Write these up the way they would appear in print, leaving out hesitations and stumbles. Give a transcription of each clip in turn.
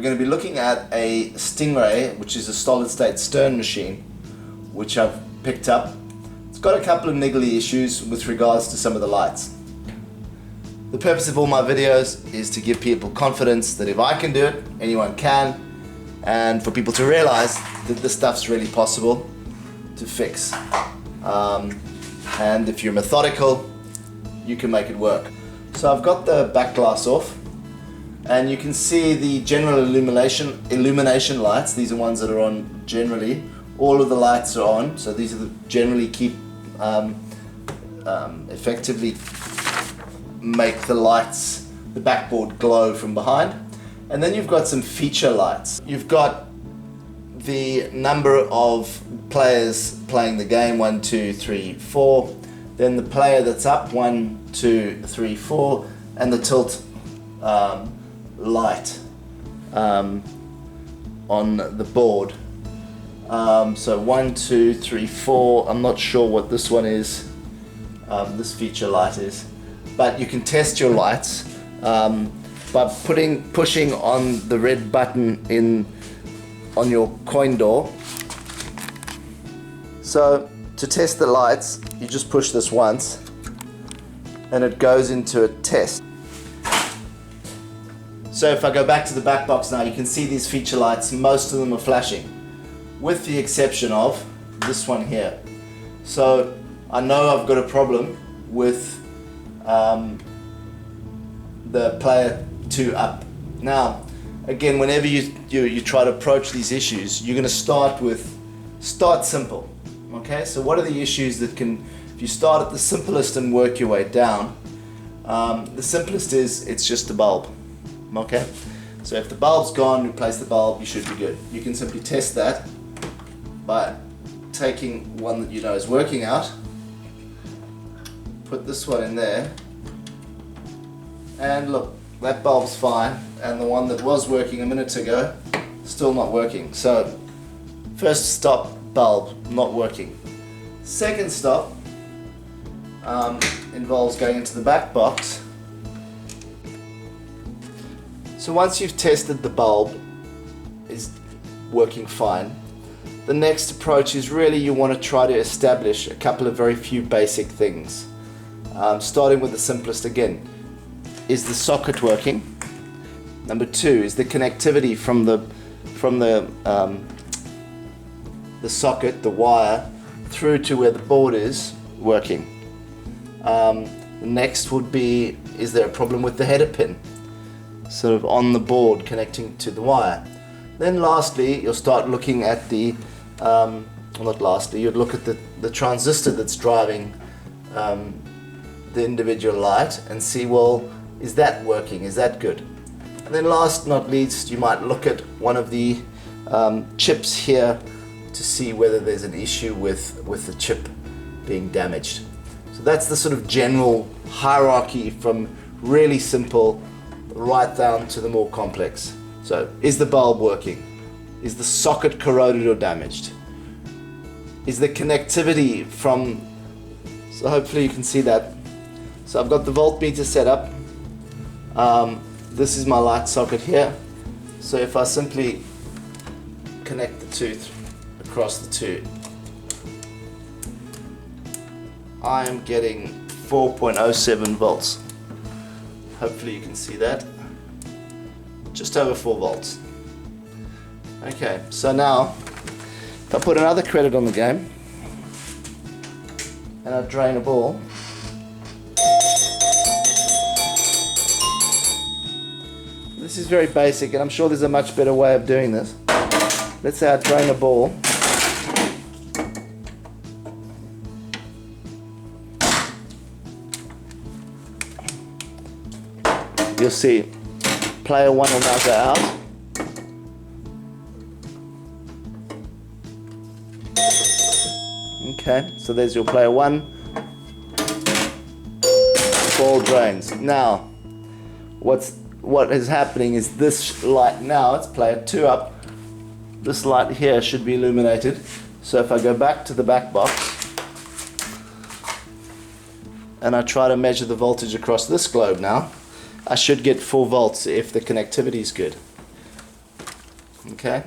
going to be looking at a Stingray, which is a solid state stern machine, which I've picked up. It's got a couple of niggly issues with regards to some of the lights. The purpose of all my videos is to give people confidence that if I can do it, anyone can, and for people to realize that this stuff's really possible to fix. And if you're methodical, you can make it work. So I've got the back glass off, and you can see the general illumination lights. These are ones that are on generally. All of the lights are on, so these are the generally keep effectively make the lights, the backboard glow from behind. And then you've got some feature lights. You've got the number of players playing the game, 1, 2, 3, 4. Then the player that's up, 1, 2, 3, 4, and the tilt light on the board. So 1, 2, 3, 4. I'm not sure what this one is. This feature light is, but you can test your lights by pushing on the red button on your coin door. So to test the lights, you just push this once and it goes into a test. So if I go back to the back box now, you can see these feature lights, most of them are flashing, with the exception of this one here. So I know I've got a problem with the player 2 up. Now again, whenever you try to approach these issues, you're going to start simple. Okay, so what are the issues that can, if you start at the simplest and work your way down, the simplest is it's just a bulb. Okay, so if the bulb's gone, replace the bulb, you should be good. You can simply test that by taking one that you know is working out, put this one in there, and look, that bulb's fine, and the one that was working a minute ago, still not working. So first stop, bulb not working. Second stop involves going into the back box. So once you've tested the bulb is working fine, the next approach is really you want to try to establish a couple of very few basic things. Starting with the simplest again. Is the socket working? Number 2, is the connectivity from the socket, the wire, through to where the board is working? The next would be, is there a problem with the header pin, sort of on the board connecting to the wire? Then lastly, you'll start looking at the, well, not lastly, you'd look at the transistor that's driving the individual light and see, well, is that working? Is that good? And then last not least, you might look at one of the chips here to see whether there's an issue with the chip being damaged. So that's the sort of general hierarchy from really simple right down to the more complex. So is the bulb working? Is the socket corroded or damaged? Is the connectivity from, so hopefully you can see that. So I've got the voltmeter set up. This is my light socket here. So if I simply connect the tooth across the two, I am getting 4.07 volts. Hopefully you can see that. Just over 4 volts. Okay, so now if I put another credit on the game and I drain a ball, this is very basic, and I'm sure there's a much better way of doing this. Let's say I drain a ball. You'll see player 1 will now go out. Okay, so there's your player 1. Ball drains. Now, what is happening is this light now, it's player 2 up. This light here should be illuminated. So if I go back to the back box and I try to measure the voltage across this globe now, I should get 4 volts if the connectivity is good. Okay,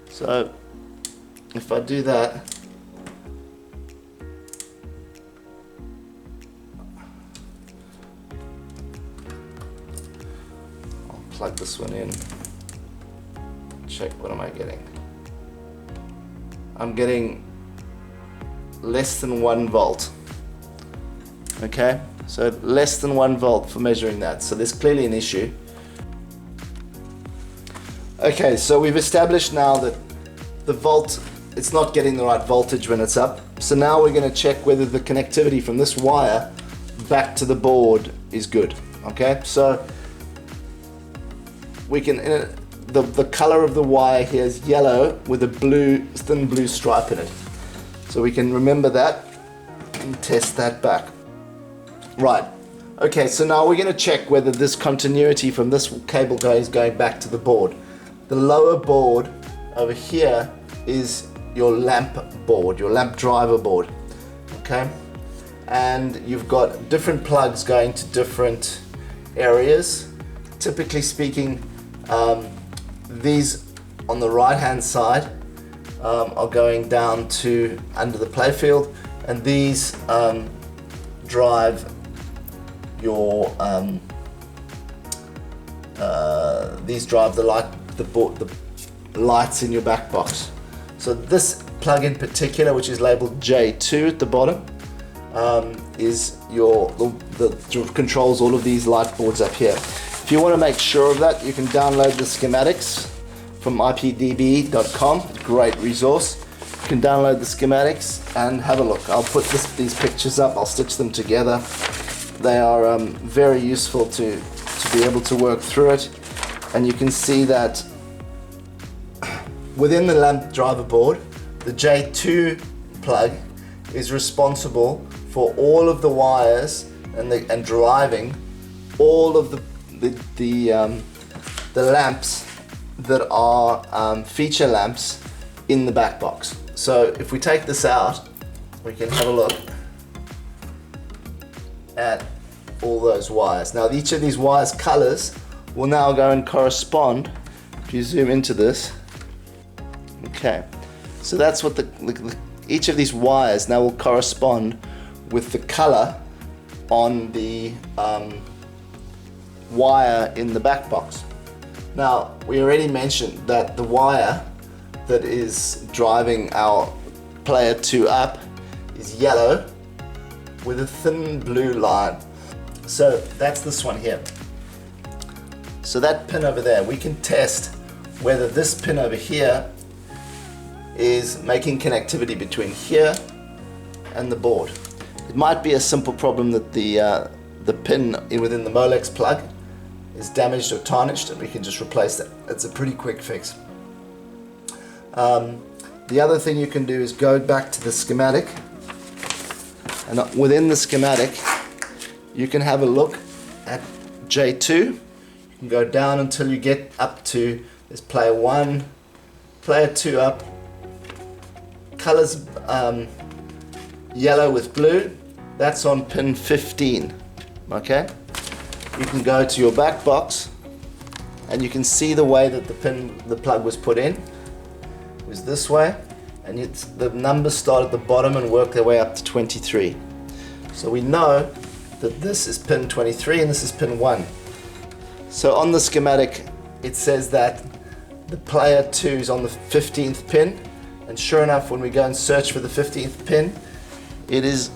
so if I do that, I'll plug this one in, check what am I getting. I'm getting less than 1 volt. Okay, so less than 1 volt for measuring that, so there's clearly an issue. Okay, so we've established now that the volt, it's not getting the right voltage when it's up. So now we're going to check whether the connectivity from this wire back to the board is good. Okay, so we can, the color of the wire here is yellow with a blue, thin blue stripe in it. So we can remember that and test that back. Right, okay, so now we're going to check whether this continuity from this cable is going back to the board. The lower board over here is your lamp board, your lamp driver board, okay? And you've got different plugs going to different areas. Typically speaking, these on the right hand side are going down to under the playfield, and these drive your the lights in your back box. So this plug in particular, which is labeled J2 at the bottom, is the controls all of these light boards up here. If you want to make sure of that, you can download the schematics from ipdb.com, great resource. You can download the schematics and have a look. I'll put these pictures up, I'll stitch them together. They are very useful to be able to work through it. And you can see that within the lamp driver board, the J2 plug is responsible for all of the wires and driving all of the lamps that are feature lamps in the back box. So if we take this out, we can have a look at all those wires. Now each of these wires colors will now go and correspond. If you zoom into this, okay, so that's what each of these wires now will correspond with the color on the wire in the back box. Now we already mentioned that the wire that is driving our player 2 up is yellow with a thin blue line. So that's this one here. So that pin over there, we can test whether this pin over here is making connectivity between here and the board. It might be a simple problem that the pin within the molex plug is damaged or tarnished, and we can just replace that. It's a pretty quick fix. The other thing you can do is go back to the schematic, and within the schematic you can have a look at J2. You can go down until you get up to this player 1, player 2 up, colors yellow with blue, that's on pin 15, okay? You can go to your back box and you can see the way that the plug was put in. It was this way, and the numbers start at the bottom and work their way up to 23. So we know that this is pin 23 and this is pin 1. So on the schematic it says that the player 2 is on the 15th pin, and sure enough when we go and search for the 15th pin, it is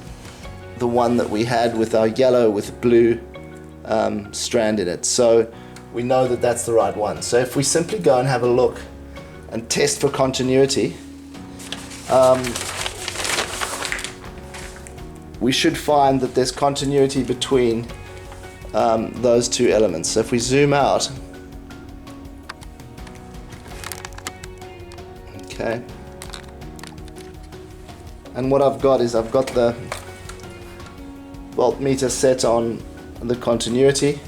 the one that we had with our yellow with blue strand in it. So we know that that's the right one. So if we simply go and have a look and test for continuity, we should find that there's continuity between those two elements. So if we zoom out, okay, and what I've got is I've got the voltmeter set on the continuity,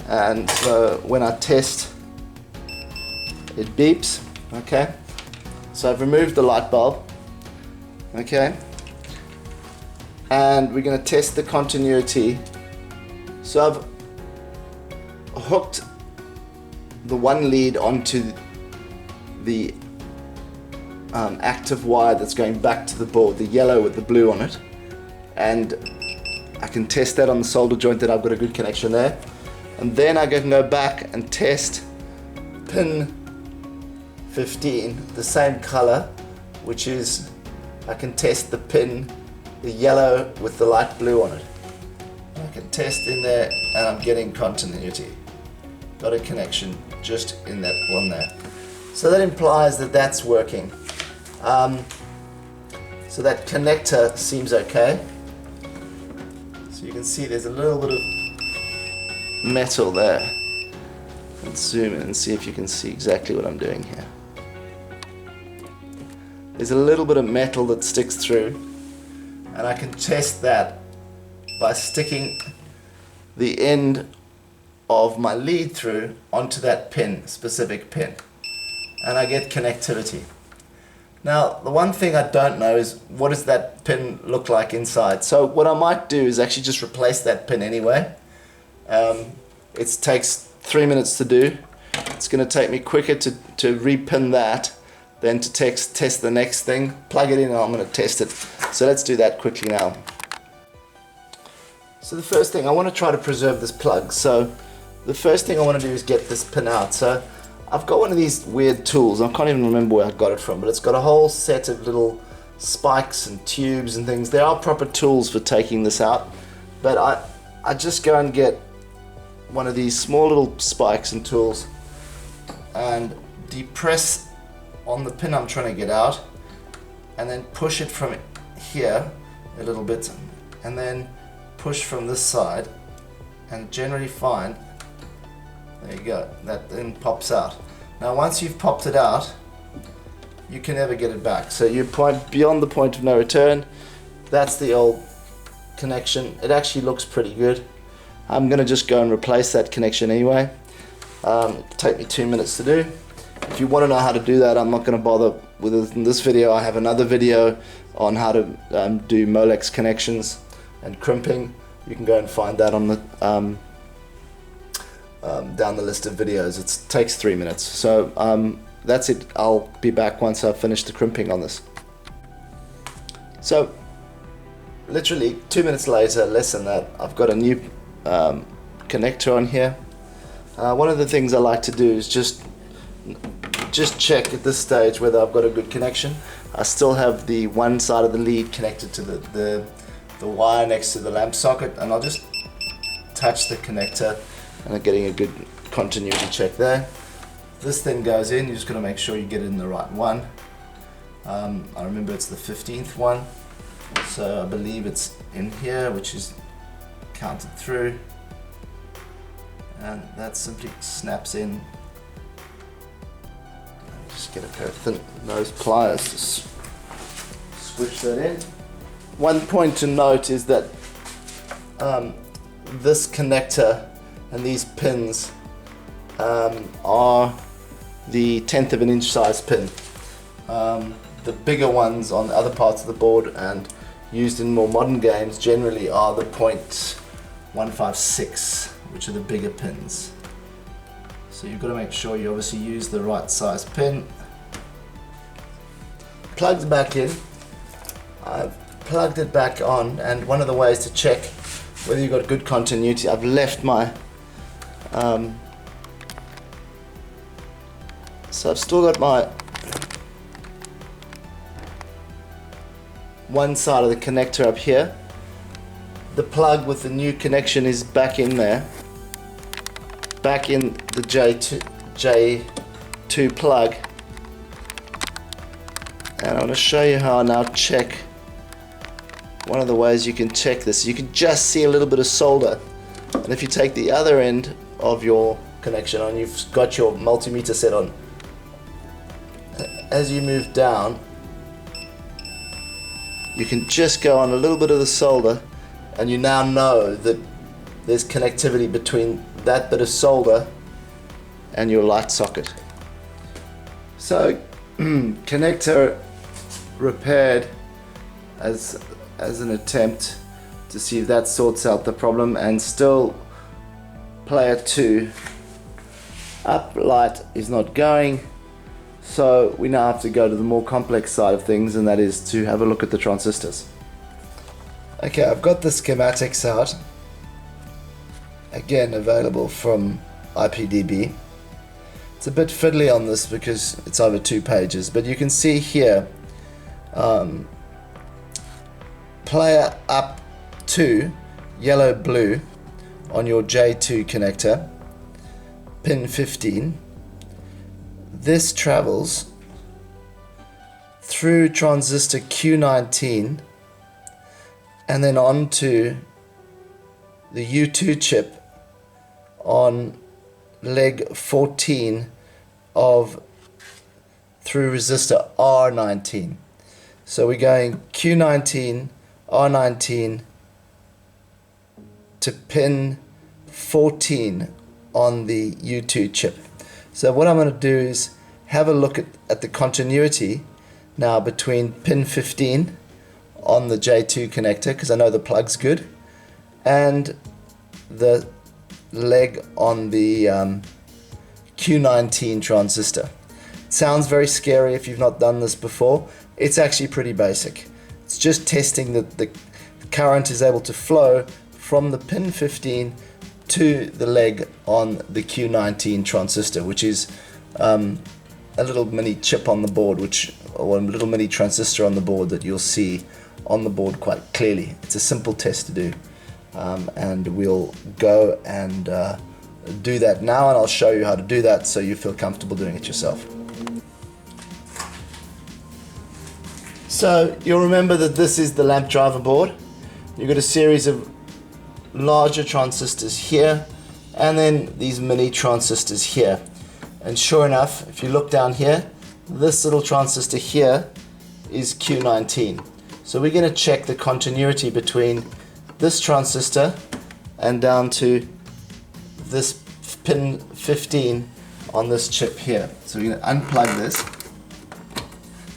and so when I test it beeps, okay, so I've removed the light bulb, okay, and we're going to test the continuity. So I've hooked the one lead onto the active wire that's going back to the board, the yellow with the blue on it, and I can test that on the solder joint that I've got a good connection there. And then I can go back and test pin 15, the same color, which is, I can test the pin, the yellow with the light blue on it. I can test in there and I'm getting continuity. Got a connection just in that one there. So that implies that that's working. So that connector seems okay. So you can see there's a little bit of metal there. Let's zoom in and see if you can see exactly what I'm doing here. There's a little bit of metal that sticks through, and I can test that by sticking the end of my lead through onto that pin, specific pin, and I get connectivity. Now the one thing I don't know is what does that pin look like inside. So what I might do is actually just replace that pin anyway. It takes 3 minutes to do. It's going to take me quicker to repin that than to test the next thing. Plug it in and I'm going to test it. So let's do that quickly now. So the first thing, I want to try to preserve this plug. So the first thing I want to do is get this pin out. So I've got one of these weird tools. I can't even remember where I got it from, but it's got a whole set of little spikes and tubes and things. There are proper tools for taking this out, but I just go and get one of these small little spikes and tools and depress on the pin I'm trying to get out, and then push it from here a little bit, and then push from this side, and generally find, there you go, that then pops out. Now once you've popped it out, you can never get it back. So you point beyond the point of no return. That's the old connection. It actually looks pretty good. I'm going to just go and replace that connection anyway. It'll take me 2 minutes to do. If you want to know how to do that, I'm not going to bother with it in this video. I have another video on how to do molex connections and crimping. You can go and find that on the down the list of videos. It takes 3 minutes. So that's it. I'll be back once I've finished the crimping on this. So literally 2 minutes later, less than that, I've got a new connector on here. One of the things I like to do is just check at this stage whether I've got a good connection. I still have the one side of the lead connected to the wire next to the lamp socket, and I'll just touch the connector and I'm getting a good continuity check there. This then goes in. You just got to make sure you get it in the right one. I remember it's the 15th one, so I believe it's in here, which is counted through, and that simply snaps in. Just get a pair of thin nose pliers to squish that in. One point to note is that this connector and these pins are the 1/10 of an inch size pin. The bigger ones on the other parts of the board and used in more modern games generally are the .156, which are the bigger pins. So you've got to make sure you obviously use the right size pin. Plugs back in. I've plugged it back on, and one of the ways to check whether you've got good continuity, I've left my so I've still got my one side of the connector up here. The plug with the new connection is back in there, back in the J2 plug, and I want to show you how I now check. One of the ways you can check this, you can just see a little bit of solder, and if you take the other end of your connection on, you've got your multimeter set on, as you move down you can just go on a little bit of the solder, and you now know that there's connectivity between that bit of solder and your light socket. So connector repaired as an attempt to see if that sorts out the problem, and still player 2 Up light is not going, so we now have to go to the more complex side of things, and that is to have a look at the transistors. Okay, I've got the schematics out, again available from IPDB. It's a bit fiddly on this because it's over 2 pages, but you can see here player up to yellow blue on your J2 connector, pin 15. This travels through transistor Q19 and then on to the U2 chip on leg 14 of through resistor R19. So we're going Q19, R19 to pin 14 on the U2 chip. So what I'm going to do is have a look at the continuity now between pin 15 on the J2 connector, because I know the plug's good, and the leg on the Q19 transistor. It sounds very scary if you've not done this before. It's actually pretty basic. It's just testing that the current is able to flow from the pin 15 to the leg on the Q19 transistor, which is a little mini chip on the board, or a little mini transistor on the board that you'll see on the board quite clearly. It's a simple test to do, and we'll go and do that now, and I'll show you how to do that so you feel comfortable doing it yourself. So you'll remember that this is the lamp driver board. You've got a series of larger transistors here and then these mini transistors here, and sure enough, if you look down here, this little transistor here is Q19. So we're going to check the continuity between this transistor and down to this pin 15 on this chip here. So we're going to unplug this.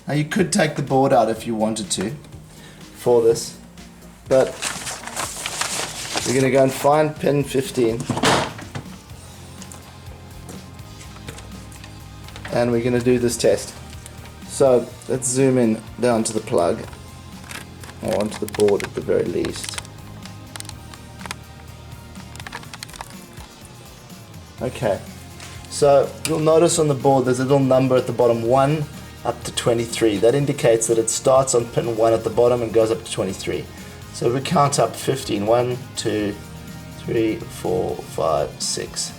Now you could take the board out if you wanted to for this, but we're going to go and find pin 15 and we're going to do this test. So let's zoom in down to the plug, or onto the board at the very least. Okay, so you'll notice on the board there's a little number at the bottom, 1 up to 23. That indicates that it starts on pin 1 at the bottom and goes up to 23. So we count up 15. 1, 2, 3, 4, 5, 6,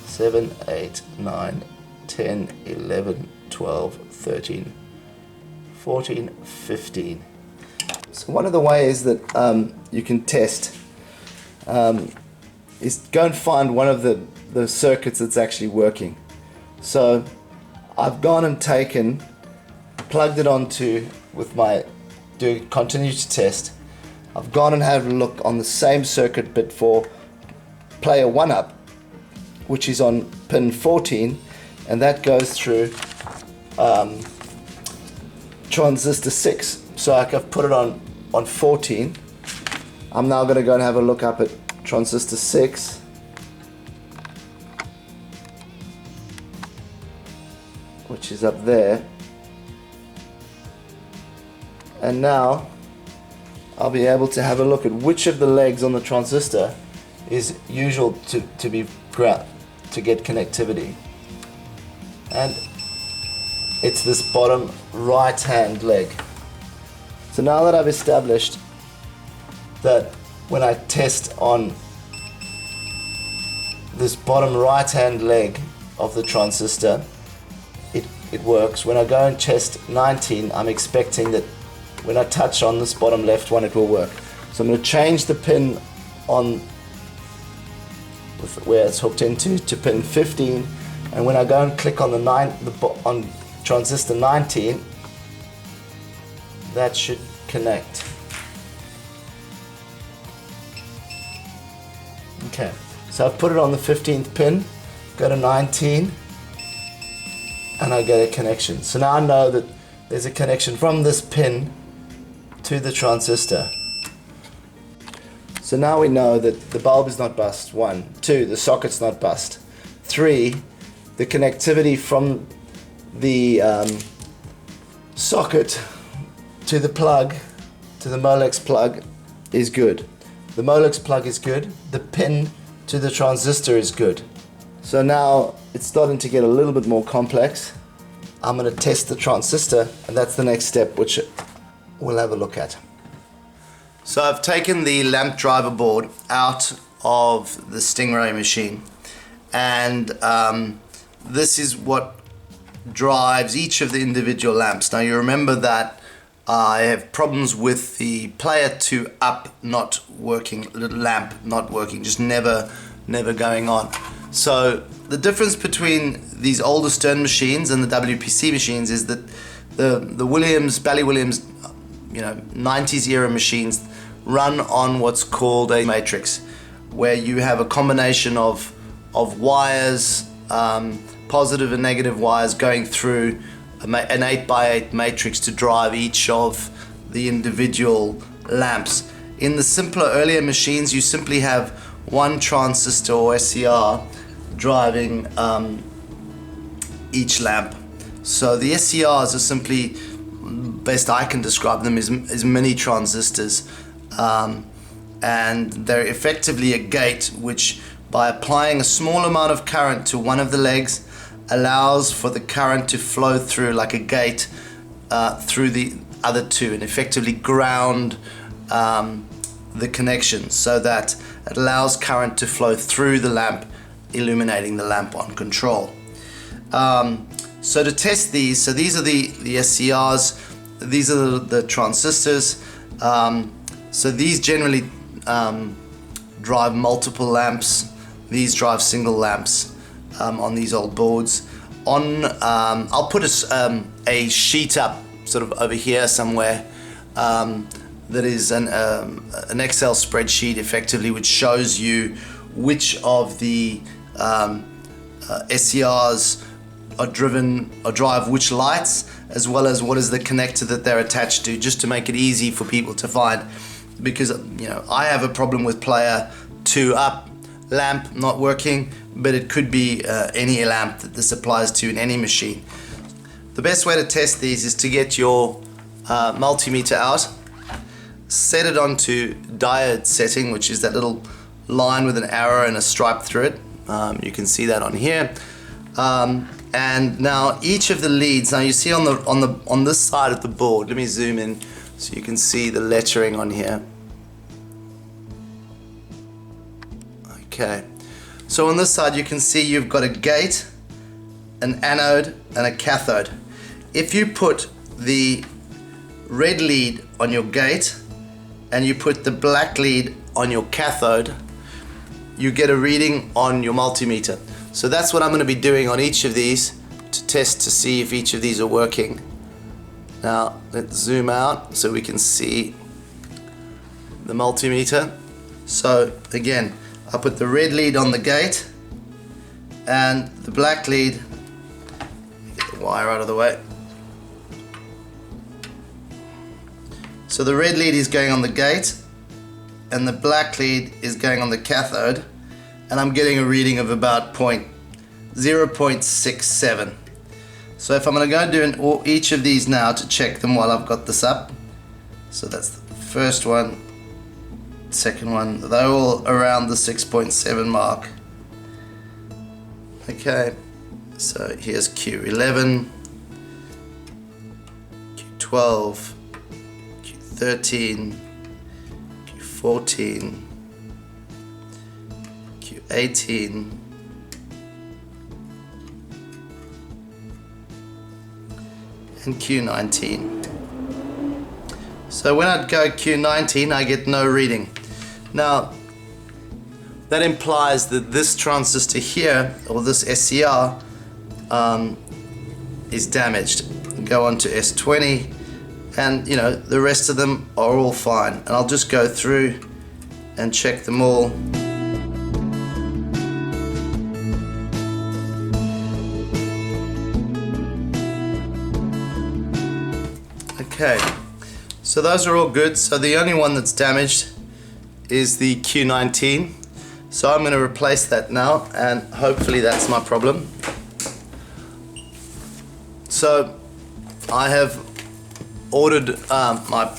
7, 8, 9, 10, 11, 12, 13, 14, 15. So one of the ways that you can test is go and find one of the circuits that's actually working. So I've gone and plugged it onto, with my doing continuity test, I've gone and had a look on the same circuit bit for player 1 up, which is on pin 14, and that goes through transistor 6. So I've put it on 14. I'm now going to go and have a look up at transistor 6. Which is up there. And now I'll be able to have a look at which of the legs on the transistor is usual to be ground to get connectivity. And it's this bottom right hand leg. So now that I've established that when I test on this bottom right hand leg of the transistor, it works. When I go and test 19, I'm expecting that when I touch on this bottom left one, it will work. So I'm going to change the pin on where it's hooked into to pin 15, and when I go and click on on transistor 19, that should connect. Okay, so I've put it on the 15th pin, go to 19, and I get a connection. So now I know that there's a connection from this pin to the transistor. So now we know that the bulb is not bust. 1, 2, the socket's not bust. 3, the connectivity from the socket to the plug, to the molex plug, is good. The molex plug is good. The pin to the transistor is good. So now it's starting to get a little bit more complex. I'm going to test the transistor, and that's the next step, which we'll have a look at. So I've taken the lamp driver board out of the Stingray machine, and this is what drives each of the individual lamps. Now you remember that I have problems with the player 2 up not working, little lamp not working, just never going on. So the difference between these older Stern machines and the WPC machines is that the Williams, Bally Williams, 90s era machines run on what's called a matrix, where you have a combination of wires, positive and negative wires going through an 8x8 matrix to drive each of the individual lamps. In the simpler earlier machines, you simply have one transistor or SCR driving each lamp. So the SCRs are simply, best I can describe them, as mini transistors, and they're effectively a gate which, by applying a small amount of current to one of the legs, allows for the current to flow through like a gate through the other two, and effectively ground the connection so that it allows current to flow through the lamp, illuminating the lamp on control. So to test these, so these are the SCRs, these are the transistors. So these generally drive multiple lamps. These drive single lamps on these old boards. I'll put a sheet up sort of over here somewhere that is an Excel spreadsheet effectively, which shows you which of the SCRs drive which lights, as well as what is the connector that they're attached to, just to make it easy for people to find. Because I have a problem with player 2 up, lamp not working, but it could be any lamp that this applies to in any machine. The best way to test these is to get your multimeter out, set it onto diode setting, which is that little line with an arrow and a stripe through it. You can see that on here. And now each of the leads, now you see on this side of the board, let me zoom in so you can see the lettering on here. Okay, so on this side you can see you've got a gate, an anode and a cathode. If you put the red lead on your gate and you put the black lead on your cathode, you get a reading on your multimeter. So that's what I'm going to be doing on each of these to test to see if each of these are working. Now let's zoom out so we can see the multimeter. So again, I put the red lead on the gate and the black lead, get the wire out of the way. So the red lead is going on the gate and the black lead is going on the cathode, and I'm getting a reading of about 0.67. So if I'm going to go do each of these now to check them while I've got this up. So that's the first one, second one, they're all around the 6.7 mark. Okay, so here's Q11, Q12, Q13, Q14, Q18, and Q19. So when I go Q19, I get no reading. Now that implies that this transistor here, or this SCR, is damaged. Go on to S20, and the rest of them are all fine, and I'll just go through and check them all. Okay, so those are all good. So the only one that's damaged is the Q19. So I'm going to replace that now, and hopefully that's my problem. So I have ordered my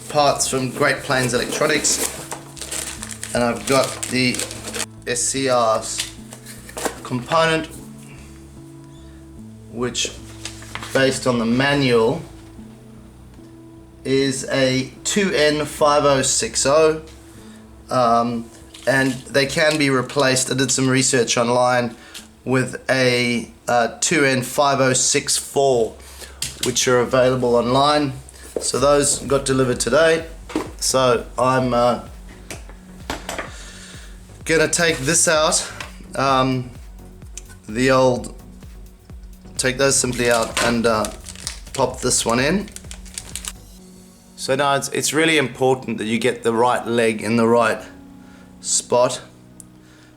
parts from Great Plains Electronics, and I've got the SCR's component, which based on the manual is a 2N5060, and they can be replaced. I did some research online with a 2N5064, which are available online. So those got delivered today. So I'm gonna take this out, take those simply out and pop this one in. So now it's really important that you get the right leg in the right spot.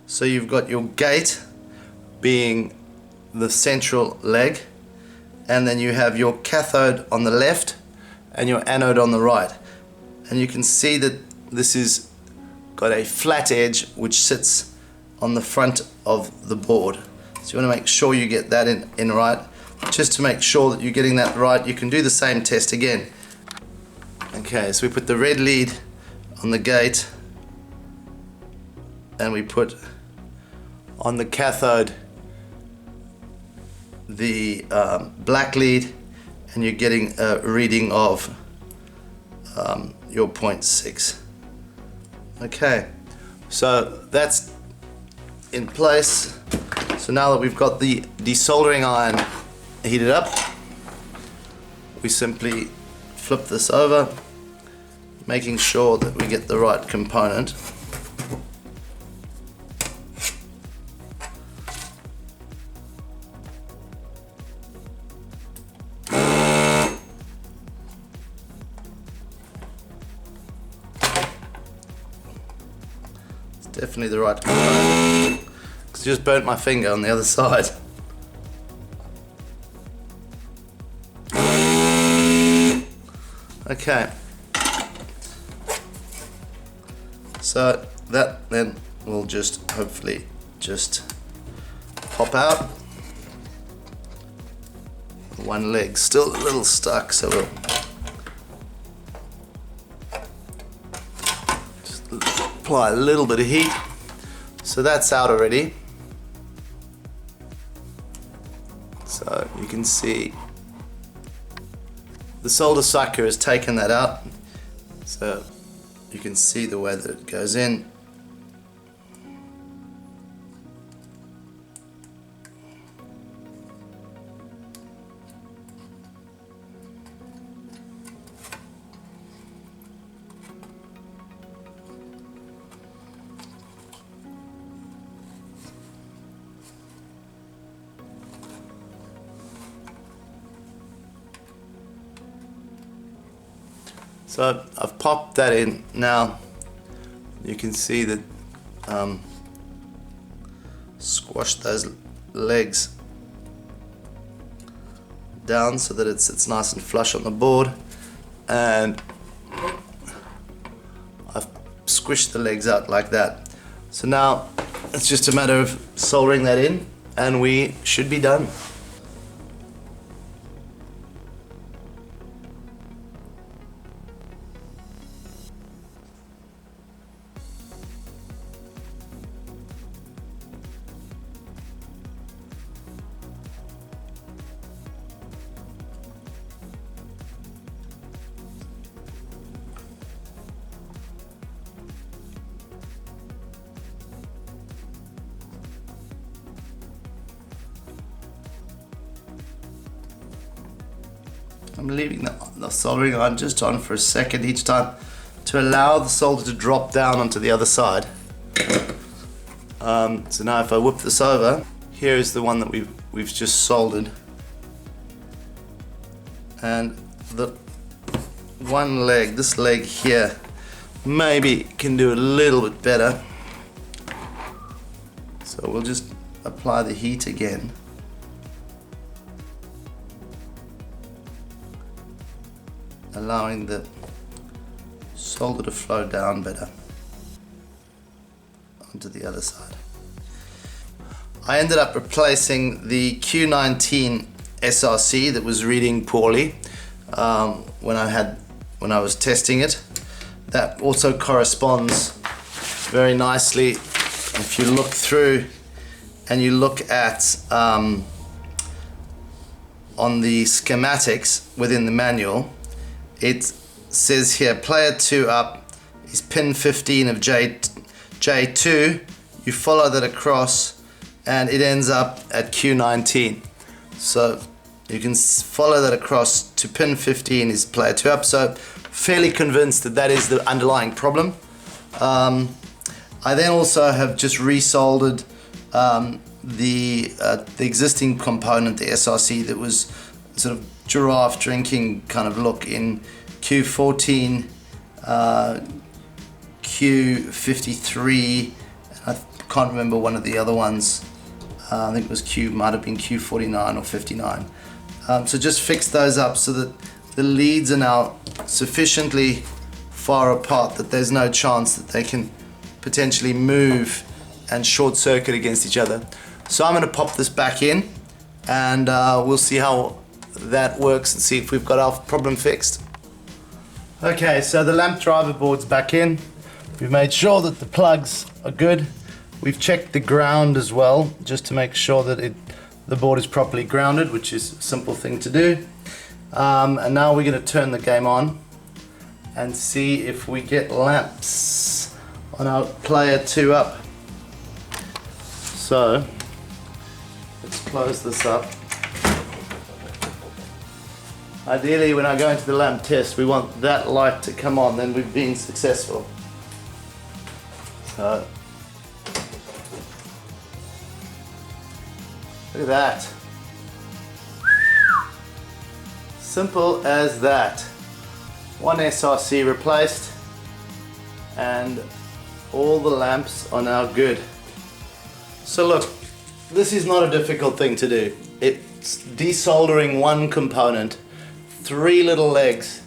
So you've got your gate being the central leg, and then you have your cathode on the left and your anode on the right. And you can see that this is got a flat edge which sits on the front of the board. So you want to make sure you get that in right. Just to make sure that you're getting that right, you can do the same test again. Okay, so we put the red lead on the gate, and we put on the cathode the black lead, and you're getting a reading of your 0.6. Okay, so that's in place. So now that we've got the desoldering iron heated up, we simply flip this over, making sure that we get the right component. It's definitely the right component. I just burnt my finger on the other side. Okay, so that then will just hopefully just pop out. One leg's still a little stuck, so we'll just apply a little bit of heat. So that's out already. So you can see the solder sucker has taken that out, so you can see the way that it goes in. So I've popped that in. Now you can see that squash those legs down so that it's nice and flush on the board, and I've squished the legs out like that. So now it's just a matter of soldering that in, and we should be done. I'm leaving the soldering iron just on for a second each time to allow the solder to drop down onto the other side. So now if I whip this over, here is the one that we've just soldered, and the one leg, this leg here, maybe can do a little bit better. So we'll just apply the heat again. Allowing the solder to flow down better onto the other side. I ended up replacing the Q19 SRC that was reading poorly when I was testing it. That also corresponds very nicely if you look through and you look at on the schematics within the manual. It says here player 2 up is pin 15 of J2. You follow that across and it ends up at Q19. So you can follow that across to pin 15 is player 2 up. So fairly convinced that that is the underlying problem. I then also have just resoldered the existing component, the SRC, that was sort of giraffe drinking kind of look in Q14, Q53. I can't remember one of the other ones. I think it was might have been Q49 or 59. So just fix those up so that the leads are now sufficiently far apart that there's no chance that they can potentially move and short circuit against each other. So I'm going to pop this back in and we'll see how that works and see if we've got our problem fixed. Okay, so the lamp driver board's back in. We've made sure that the plugs are good. We've checked the ground as well, just to make sure that the board is properly grounded, which is a simple thing to do. And now we're going to turn the game on and see if we get lamps on our player 2 up. So let's close this up. Ideally, when I go into the lamp test, we want that light to come on, then we've been successful. So look at that. Simple as that. One SRC replaced and all the lamps are now good. So look, this is not a difficult thing to do. It's desoldering one component, 3 little legs,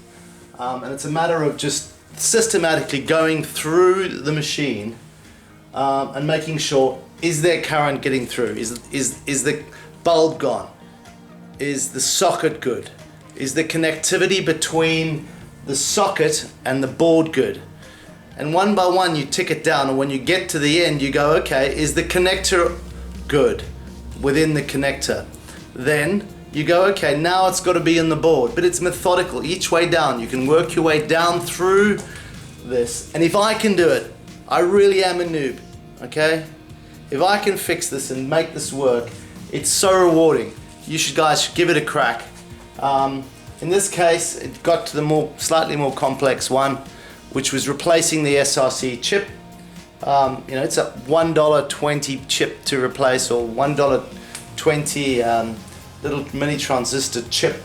and it's a matter of just systematically going through the machine and making sure, is there current getting through? Is the bulb gone? Is the socket good? Is the connectivity between the socket and the board good? And one by one you tick it down, and when you get to the end you go, okay, is the connector good within the connector? Then you go, okay, now it's got to be in the board, but it's methodical each way down. You can work your way down through this, and if I can do it, I really am a noob, okay? If I can fix this and make this work, it's so rewarding. You guys should give it a crack. In this case, it got to the slightly more complex one, which was replacing the SRC chip. It's a $1.20 chip to replace, or $1.20 little mini transistor chip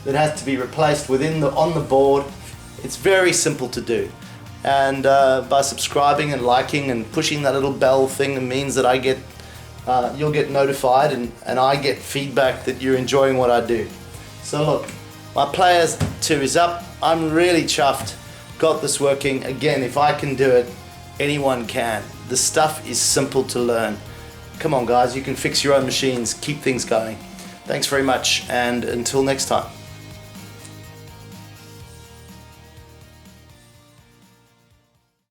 that has to be replaced on the board. It's very simple to do, and by subscribing and liking and pushing that little bell thing, it means that you'll get notified and I get feedback that you're enjoying what I do. So look, my player 2 is up. I'm really chuffed. Got this working. Again, if I can do it, anyone can. The stuff is simple to learn. Come on guys, you can fix your own machines, keep things going. Thanks very much, and until next time.